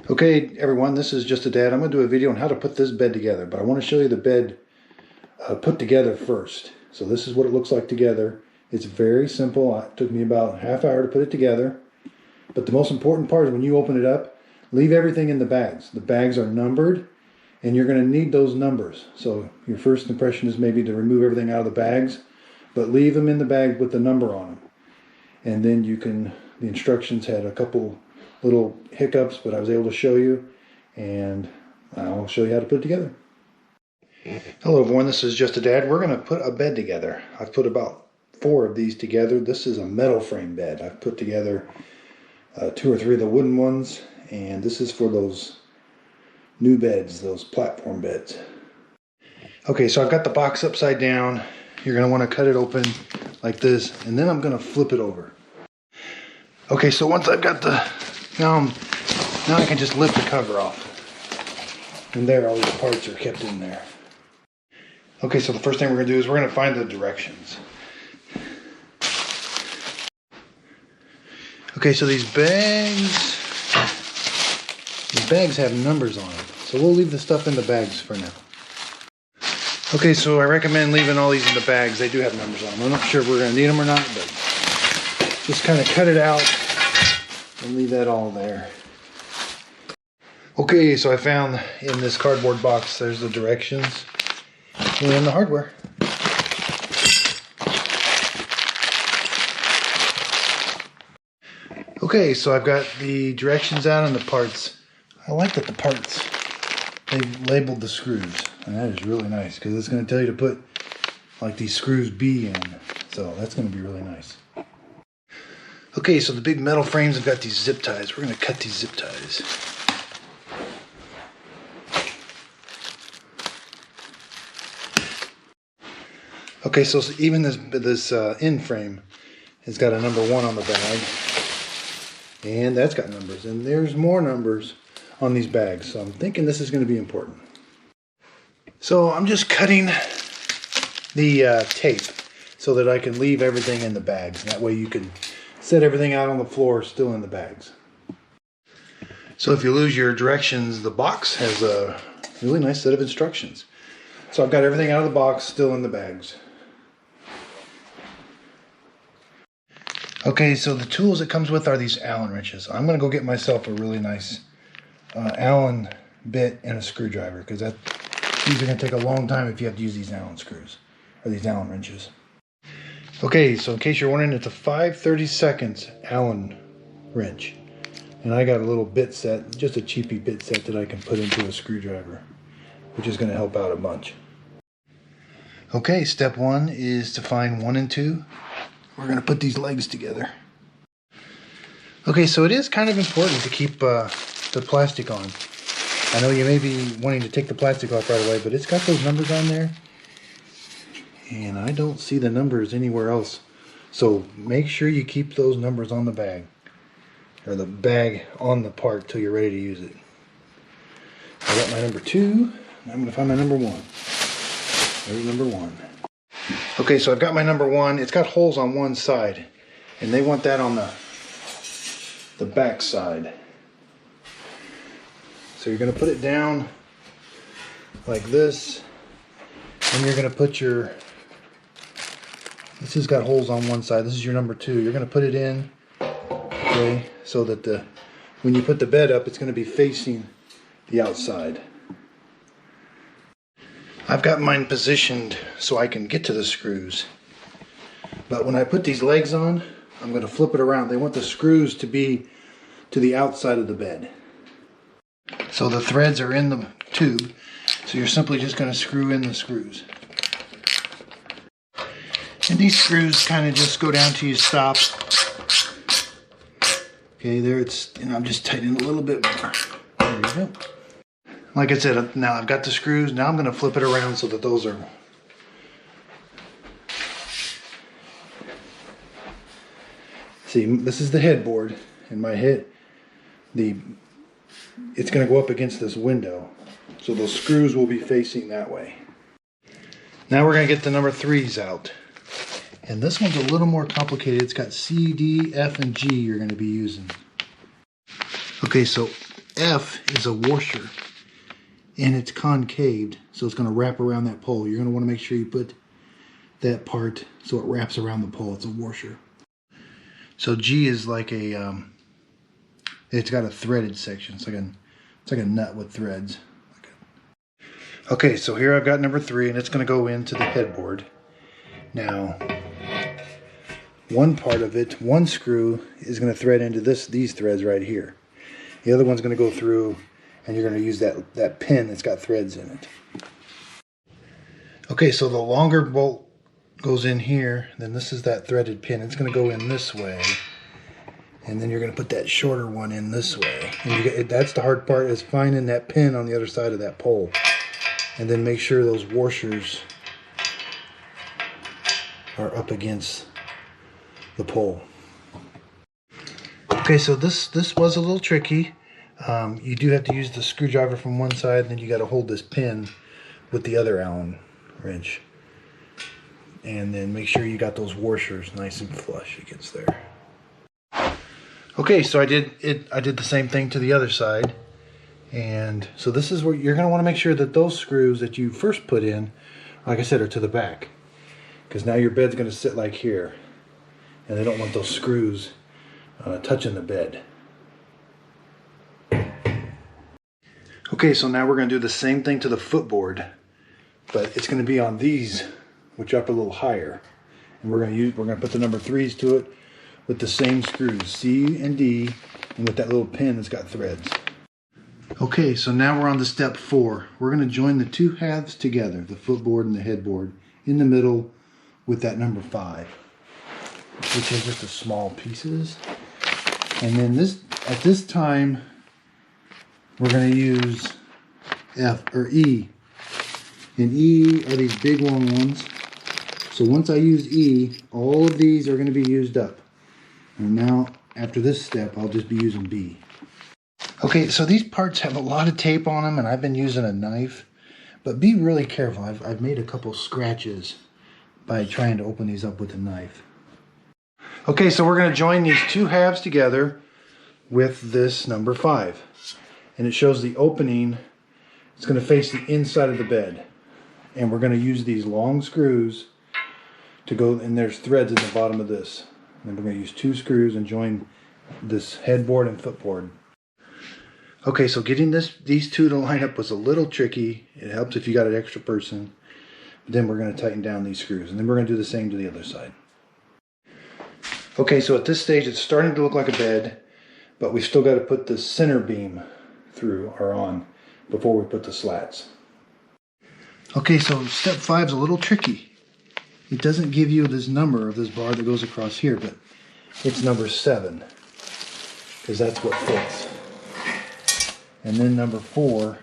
Okay everyone, this is Just a Dad. I'm going to do a video on how to put this bed together, but I want to show you the bed put together first. So this is what it looks like together. It's very simple. It took me about a half hour to put it together. But the most important part is when you open it up, leave everything in the bags. The bags are numbered and you're going to need those numbers. So your first impression is maybe to remove everything out of the bags, but leave them in the bag with the number on them. And then you can, the instructions had a couple little hiccups, but I was able to show you, and I'll show you how to put it together. Hello everyone, this is Just a Dad. We're going to put a bed together. I've put about 4 of these together. This is a metal frame bed. I've put together 2 or 3 of the wooden ones, and this is for those new beds, those platform beds. Okay, so I've got the box upside down. You're going to want to cut it open like this, and then I'm going to flip it over. Okay, so once I've got the now I can just lift the cover off, and there all these parts are kept in there. Okay, so the first thing we're going to do is we're going to find the directions. Okay, so these bags have numbers on them, so we'll leave the stuff in the bags for now. Okay, so I recommend leaving all these in the bags. They do have numbers on them. I'm not sure if we're going to need them or not, but just kind of cut it out and leave that all there. Okay, so I found in this cardboard box, there's the directions and the hardware. Okay, so I've got the directions out and the parts. I like that the parts, they've labeled the screws, and that is really nice because it's going to tell you to put like these screws B in, so that's going to be really nice. Okay, so the big metal frames have got these zip ties. We're going to cut these zip ties. Okay, so even this end frame has got a number 1 on the bag, and that's got numbers, and there's more numbers on these bags, so I'm thinking this is going to be important. So I'm just cutting the tape so that I can leave everything in the bags, and that way you can set everything out on the floor still in the bags. So if you lose your directions, the box has a really nice set of instructions. So I've got everything out of the box still in the bags. Okay, so the tools it comes with are these Allen wrenches. I'm going to go get myself a really nice Allen bit and a screwdriver, because these are going to take a long time if you have to use these Allen screws or these Allen wrenches. Okay, so in case you're wondering, it's a 5/32 Allen wrench, and I got a little bit set, just a cheapy bit set that I can put into a screwdriver, which is going to help out a bunch. Okay, step 1 is to find 1 and 2. We're going to put these legs together. Okay, so it is kind of important to keep the plastic on. I know you may be wanting to take the plastic off right away, but it's got those numbers on there, and I don't see the numbers anywhere else. So make sure you keep those numbers on the bag, or the bag on the part till you're ready to use it. I got my number 2, and I'm going to find my number 1. There's number 1. Okay, so I've got my number 1. It's got holes on one side, and they want that on the back side. So you're going to put it down like this, and you're going to put your, this has got holes on one side. This is your number 2. You're going to put it in, okay, so that when you put the bed up, it's going to be facing the outside. I've got mine positioned so I can get to the screws. But when I put these legs on, I'm going to flip it around. They want the screws to be to the outside of the bed. So the threads are in the tube, so you're simply just going to screw in the screws. And these screws kind of just go down till you stop. Okay, there it's, and I'm just tightening a little bit more. There you go. Like I said, now I've got the screws. Now I'm going to flip it around so that those are, see, this is the headboard, and my head, it's going to go up against this window, so those screws will be facing that way. Now we're going to get the number 3s out, and this one's a little more complicated. It's got C, D, F, and G you're going to be using. Okay, so F is a washer, and it's concaved, so it's going to wrap around that pole. You're going to want to make sure you put that part so it wraps around the pole. It's a washer. So G is like a, it's got a threaded section. It's like a nut with threads. Okay, so here I've got number 3, and it's going to go into the headboard. Now, one part of it, one screw is going to thread into these threads right here. The other one's going to go through, and you're going to use that pin that's got threads in it. Okay, so the longer bolt goes in here, then this is that threaded pin. It's going to go in this way, and then you're going to put that shorter one in this way. And that's the hard part, is finding that pin on the other side of that pole. And then make sure those washers are up against the pole. Okay, so this was a little tricky. You do have to use the screwdriver from one side, and then you got to hold this pin with the other Allen wrench. And then make sure you got those washers nice and flush against there. Okay, so I did the same thing to the other side. And so this is where you're going to want to make sure that those screws that you first put in, like I said, are to the back. Because now your bed's going to sit like here. And they don't want those screws touching the bed. Okay, so now we're going to do the same thing to the footboard. But it's going to be on these, which are up a little higher. And we're going to put the number 3s to it with the same screws, C and D, and with that little pin that's got threads. Okay, so now we're on to step 4. We're going to join the 2 halves together, the footboard and the headboard, in the middle with that number 5, which is just the small pieces. And then at this time, we're going to use F or E. And E are these big long ones. So once I use E, all of these are going to be used up. And now, after this step, I'll just be using B. Okay, so these parts have a lot of tape on them, and I've been using a knife. But be really careful. I've made a couple scratches by trying to open these up with a knife. Okay, so we're going to join these 2 halves together with this number 5. And it shows the opening. It's going to face the inside of the bed. And we're going to use these long screws to go, and there's threads at the bottom of this. And then we're going to use 2 screws and join this headboard and footboard. Okay, so getting these 2 to line up was a little tricky. It helps if you got an extra person. But then we're going to tighten down these screws, and then we're going to do the same to the other side. Okay, so at this stage it's starting to look like a bed, but we've still got to put the center beam through or on before we put the slats. Okay, so step 5 is a little tricky. It doesn't give you this number of this bar that goes across here, but it's number 7, because that's what fits. And then number 4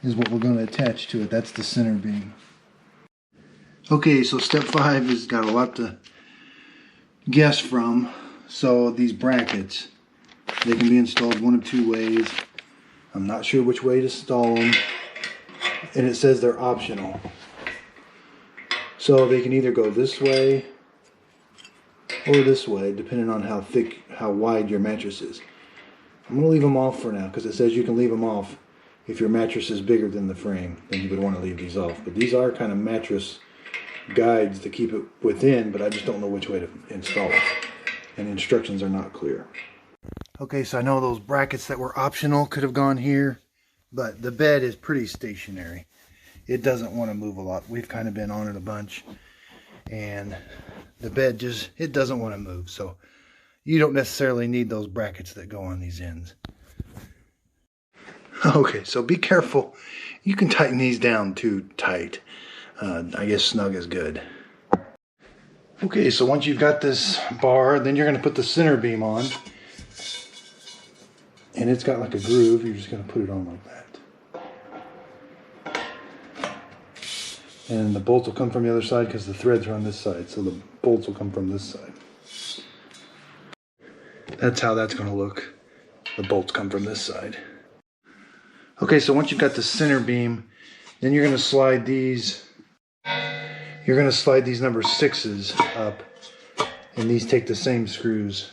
is what we're going to attach to it. That's the center beam. Okay, so step 5 has got a lot to guess from. So these brackets, they can be installed one of 2 ways. I'm not sure which way to install them. And it says they're optional. So they can either go this way or this way, depending on how wide your mattress is. I'm going to leave them off for now, because it says you can leave them off if your mattress is bigger than the frame. Then you would want to leave these off. But these are kind of mattress guides to keep it within, but I just don't know which way to install it. And the instructions are not clear. Okay, so I know those brackets that were optional could have gone here, but the bed is pretty stationary. It doesn't want to move a lot. We've kind of been on it a bunch, and the bed it doesn't want to move. So you don't necessarily need those brackets that go on these ends. Okay, so be careful. You can tighten these down too tight. I guess snug is good. Okay, so once you've got this bar, then you're going to put the center beam on. And it's got like a groove. You're just going to put it on like that. And the bolts will come from the other side because the threads are on this side. So the bolts will come from this side. That's how that's going to look. The bolts come from this side. Okay, so once you've got the center beam, then you're going to slide these. You're going to slide these number 6s up, and these take the same screws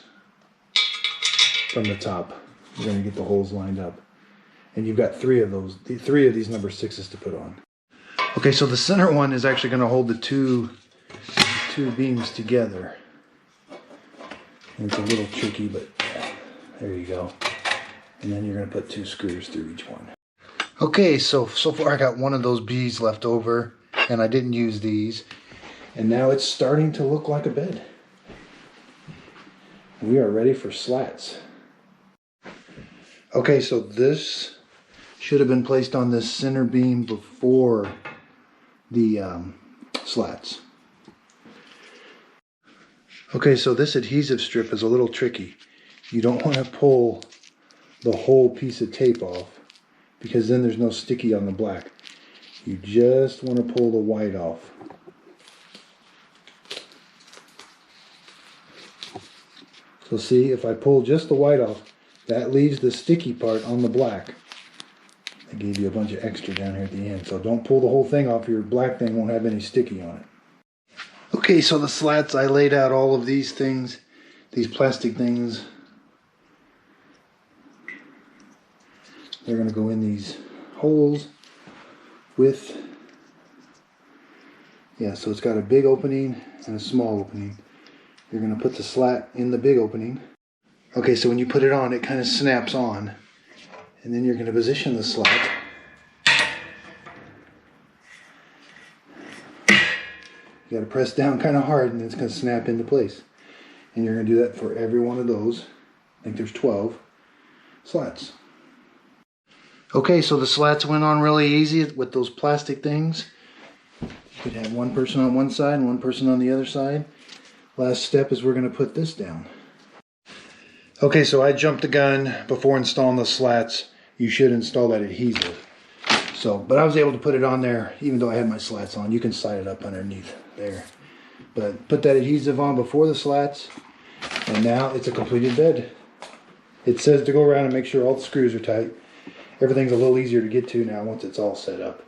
from the top. We're going to get the holes lined up. And you've got three of these number 6s to put on. Okay, so the center one is actually going to hold the two beams together. And it's a little tricky, but there you go. And then you're going to put 2 screws through each one. Okay, so far I got one of those bees left over, and I didn't use these. And now it's starting to look like a bed. We are ready for slats. Okay, so this should have been placed on this center beam before the slats. Okay, so this adhesive strip is a little tricky. You don't want to pull the whole piece of tape off, because then there's no sticky on the black. You just want to pull the white off. So see, if I pull just the white off, that leaves the sticky part on the black. I gave you a bunch of extra down here at the end, so don't pull the whole thing off. Your black thing won't have any sticky on it. Okay, so the slats, I laid out all of these things, these plastic things. They're going to go in these holes with, yeah, so it's got a big opening and a small opening. You're going to put the slat in the big opening. Okay, so when you put it on, it kind of snaps on. And then you're going to position the slat. You got to press down kind of hard, and it's going to snap into place. And you're going to do that for every one of those. I think there's 12 slats. Okay, so the slats went on really easy with those plastic things. You could have one person on one side and one person on the other side. Last step is we're going to put this down. Okay, so I jumped the gun before installing the slats. You should install that adhesive. But I was able to put it on there even though I had my slats on. You can slide it up underneath there. But put that adhesive on before the slats, and now it's a completed bed. It says to go around and make sure all the screws are tight. Everything's a little easier to get to now once it's all set up.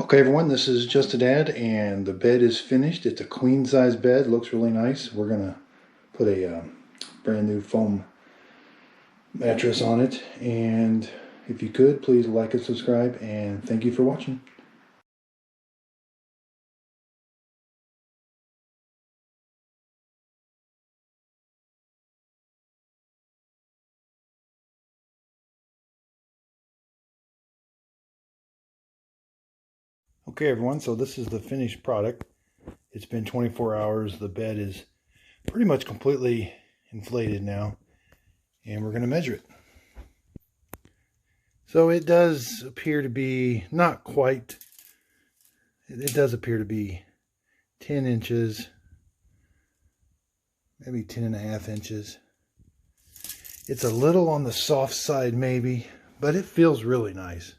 Okay everyone, this is Just a Dad, and the bed is finished. It's a queen size bed, looks really nice. We're gonna put a brand new foam mattress on it, and if you could, please like and subscribe, and thank you for watching. Okay everyone, so this is the finished product. It's been 24 hours. The bed is pretty much completely inflated now, and we're going to measure it. So it does appear to be not quite, it does appear to be 10 inches, maybe 10.5 inches. It's a little on the soft side maybe, but it feels really nice.